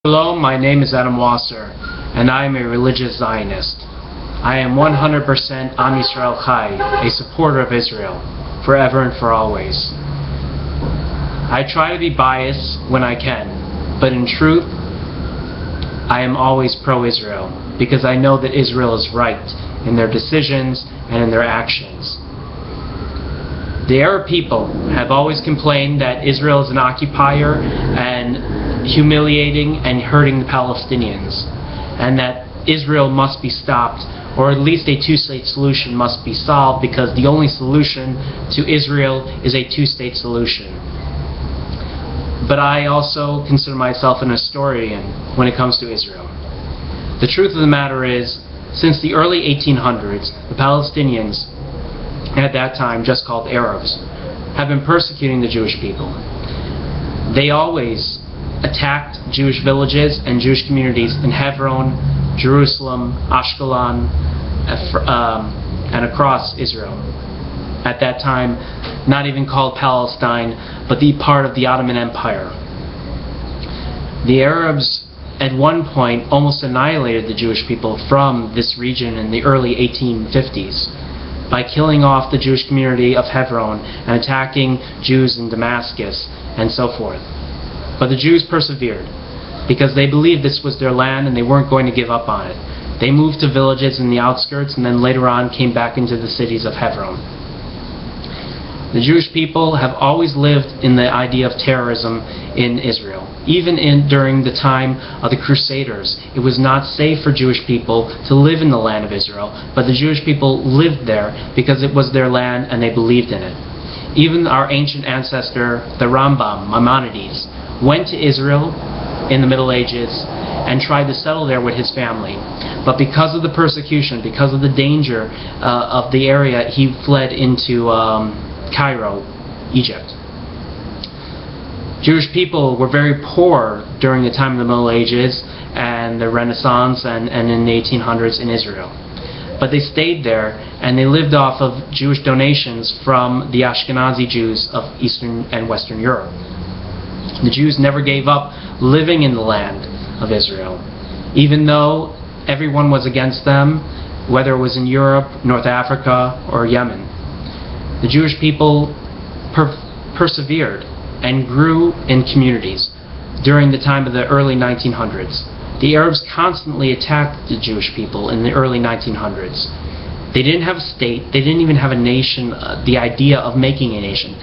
Hello, my name is Adam Wasser, and I am a religious Zionist. I am 100% Am Yisrael Chai, a supporter of Israel, forever and for always. I try to be biased when I can, but in truth, I am always pro-Israel, because I know that Israel is right in their decisions and in their actions. The Arab people have always complained that Israel is an occupier and humiliating and hurting the Palestinians, and that Israel must be stopped, or at least a two-state solution must be solved, because the only solution to Israel is a two-state solution. But I also consider myself an historian when it comes to Israel. The truth of the matter is, since the early 1800s, the Palestinians, at that time just called Arabs, have been persecuting the Jewish people. They always attacked Jewish villages and Jewish communities in Hebron, Jerusalem, Ashkelon, and across Israel. At that time, not even called Palestine, but the part of the Ottoman Empire. The Arabs at one point almost annihilated the Jewish people from this region in the early 1850s by killing off the Jewish community of Hebron and attacking Jews in Damascus and so forth. But the Jews persevered because they believed this was their land and they weren't going to give up on it. They moved to villages in the outskirts and then later on came back into the cities of Hebron. The Jewish people have always lived in the idea of terrorism in Israel. Even during the time of the Crusaders, it was not safe for Jewish people to live in the land of Israel, but the Jewish people lived there because it was their land and they believed in it. Even our ancient ancestor, the Rambam, Maimonides, went to Israel in the Middle Ages and tried to settle there with his family. But because of the persecution, because of the danger of the area, he fled into Cairo, Egypt. Jewish people were very poor during the time of the Middle Ages and the Renaissance and in the 1800s in Israel. But they stayed there and they lived off of Jewish donations from the Ashkenazi Jews of Eastern and Western Europe. The Jews never gave up living in the land of Israel, even though everyone was against them, whether it was in Europe, North Africa, or Yemen. The Jewish people persevered and grew in communities during the time of the early 1900s. The Arabs constantly attacked the Jewish people in the early 1900s. They didn't have a state, they didn't even have a nation, the idea of making a nation.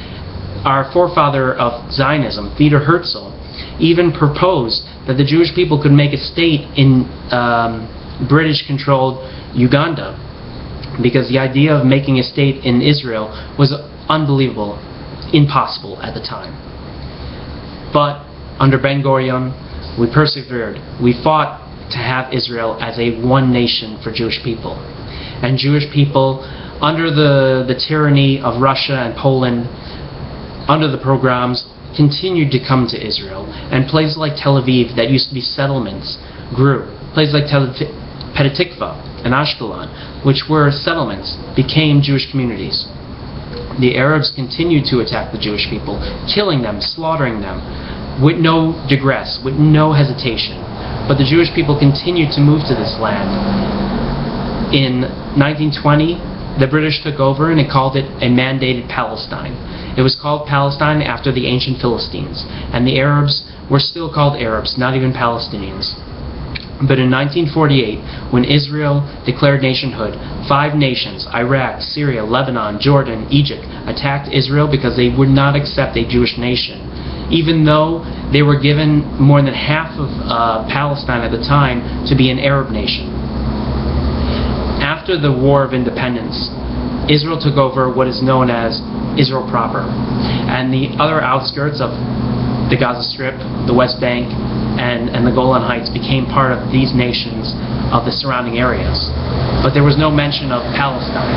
Our forefather of Zionism, Theodor Herzl, even proposed that the Jewish people could make a state in British-controlled Uganda, because the idea of making a state in Israel was unbelievable, impossible at the time. But under Ben-Gurion, we persevered. We fought to have Israel as a one nation for Jewish people. And Jewish people, under the tyranny of Russia and Poland, under the pogroms, continued to come to Israel. And places like Tel Aviv, that used to be settlements, grew. Places like Petah Tikva and Ashkelon, which were settlements, became Jewish communities. The Arabs continued to attack the Jewish people, killing them, slaughtering them, with no digress, with no hesitation. But the Jewish people continued to move to this land. In 1920, the British took over and they called it a mandated Palestine. It was called Palestine after the ancient Philistines, and the Arabs were still called Arabs, not even Palestinians. But in 1948, when Israel declared nationhood, 5 nations, Iraq, Syria, Lebanon, Jordan, Egypt, attacked Israel because they would not accept a Jewish nation, even though they were given more than half of Palestine at the time to be an Arab nation. After the War of Independence, Israel took over what is known as Israel proper, and the other outskirts of the Gaza Strip, the West Bank, and the Golan Heights became part of these nations of the surrounding areas. But there was no mention of Palestine.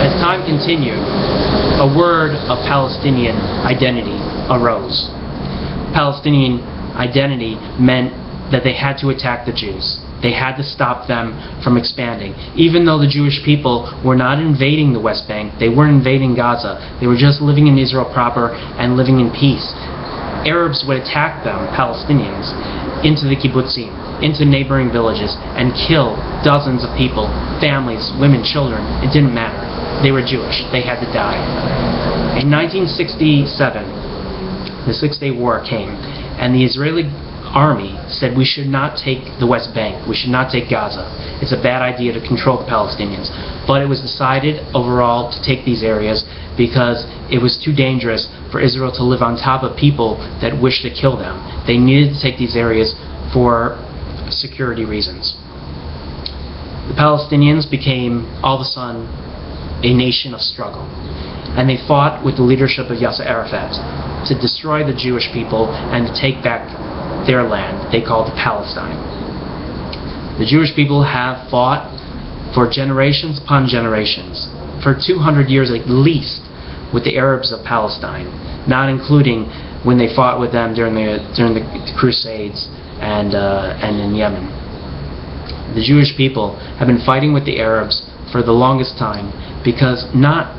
As time continued, a word of Palestinian identity arose. Palestinian identity meant that they had to attack the Jews. They had to stop them from expanding. Even though the Jewish people were not invading the West Bank, they weren't invading Gaza, they were just living in Israel proper and living in peace. Arabs would attack them, Palestinians, into the kibbutzim, into neighboring villages, and kill dozens of people, families, women, children. It didn't matter. They were Jewish. They had to die. In 1967, the Six-Day War came, and the Israeli army said we should not take the West Bank, we should not take Gaza. It's a bad idea to control the Palestinians. But it was decided overall to take these areas because it was too dangerous for Israel to live on top of people that wished to kill them. They needed to take these areas for security reasons. The Palestinians became, all of a sudden, a nation of struggle. And they fought with the leadership of Yasser Arafat to destroy the Jewish people and to take back their land they called Palestine. The Jewish people have fought for generations upon generations, for 200 years at least, with the Arabs of Palestine, not including when they fought with them during the Crusades and in Yemen. The Jewish people have been fighting with the Arabs for the longest time because not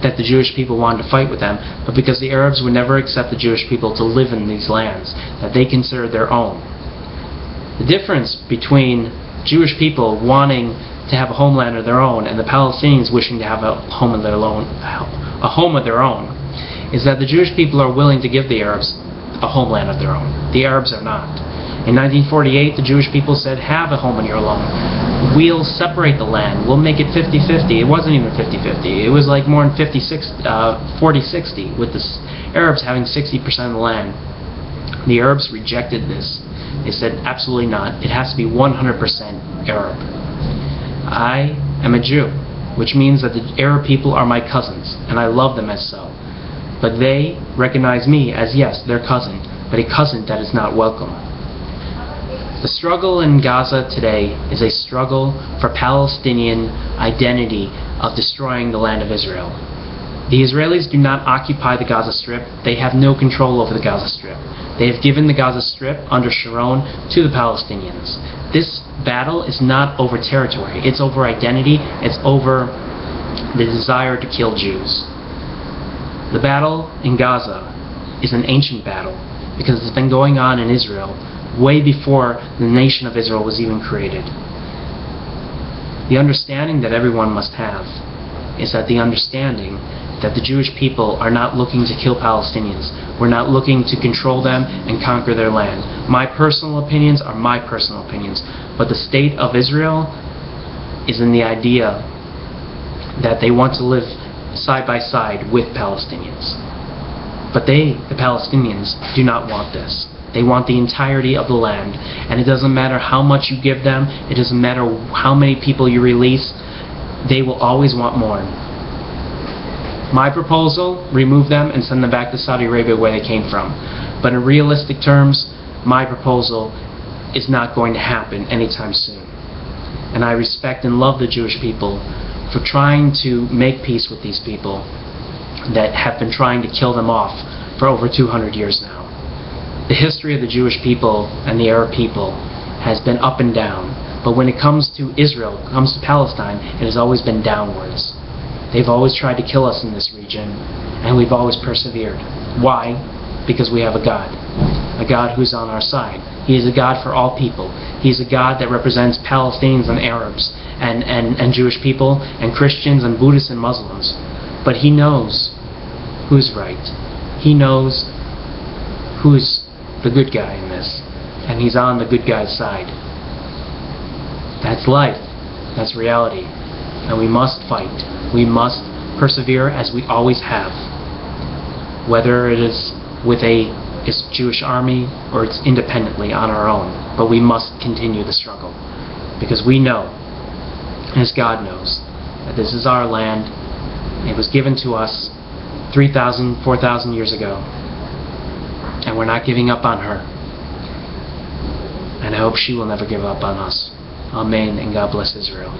that the Jewish people wanted to fight with them, but because the Arabs would never accept the Jewish people to live in these lands that they considered their own. The difference between Jewish people wanting to have a homeland of their own and the Palestinians wishing to have a home of their own, is that the Jewish people are willing to give the Arabs a homeland of their own. The Arabs are not. In 1948, the Jewish people said, have a home on your own. We'll separate the land. We'll make it 50-50. It wasn't even 50-50. It was like more than 40-60, with the Arabs having 60% of the land. The Arabs rejected this. They said, absolutely not. It has to be 100% Arab. I am a Jew, which means that the Arab people are my cousins, and I love them as so. But they recognize me as, yes, their cousin, but a cousin that is not welcome. The struggle in Gaza today is a struggle for Palestinian identity of destroying the land of Israel. The Israelis do not occupy the Gaza Strip. They have no control over the Gaza Strip. They have given the Gaza Strip under Sharon to the Palestinians. This battle is not over territory. It's over identity. It's over the desire to kill Jews. The battle in Gaza is an ancient battle because it's been going on in Israel way before the nation of Israel was even created. The understanding that everyone must have is that the understanding that the Jewish people are not looking to kill Palestinians. We're not looking to control them and conquer their land. My personal opinions are my personal opinions, but the state of Israel is in the idea that they want to live side by side with Palestinians. But the Palestinians, do not want this. They want the entirety of the land, and it doesn't matter how much you give them, it doesn't matter how many people you release, they will always want more. My proposal, remove them and send them back to Saudi Arabia where they came from. But in realistic terms, my proposal is not going to happen anytime soon. And I respect and love the Jewish people for trying to make peace with these people that have been trying to kill them off for over 200 years now. The history of the Jewish people and the Arab people has been up and down, but when it comes to Israel, it comes to Palestine, it has always been downwards. They've always tried to kill us in this region, and we've always persevered. Why? Because we have a God who's on our side. He is a God for all people. He's a God that represents Palestinians and Arabs, and Jewish people, and Christians, and Buddhists, and Muslims. But He knows who's right. He knows who's the good guy in this, and He's on the good guy's side. That's life. That's reality. And we must fight. We must persevere as we always have. Whether it is with a Jewish army or it's independently on our own. But we must continue the struggle. Because we know, as God knows, that this is our land. It was given to us 3,000, 4,000 years ago. And we're not giving up on her. And I hope she will never give up on us. Amen, and God bless Israel.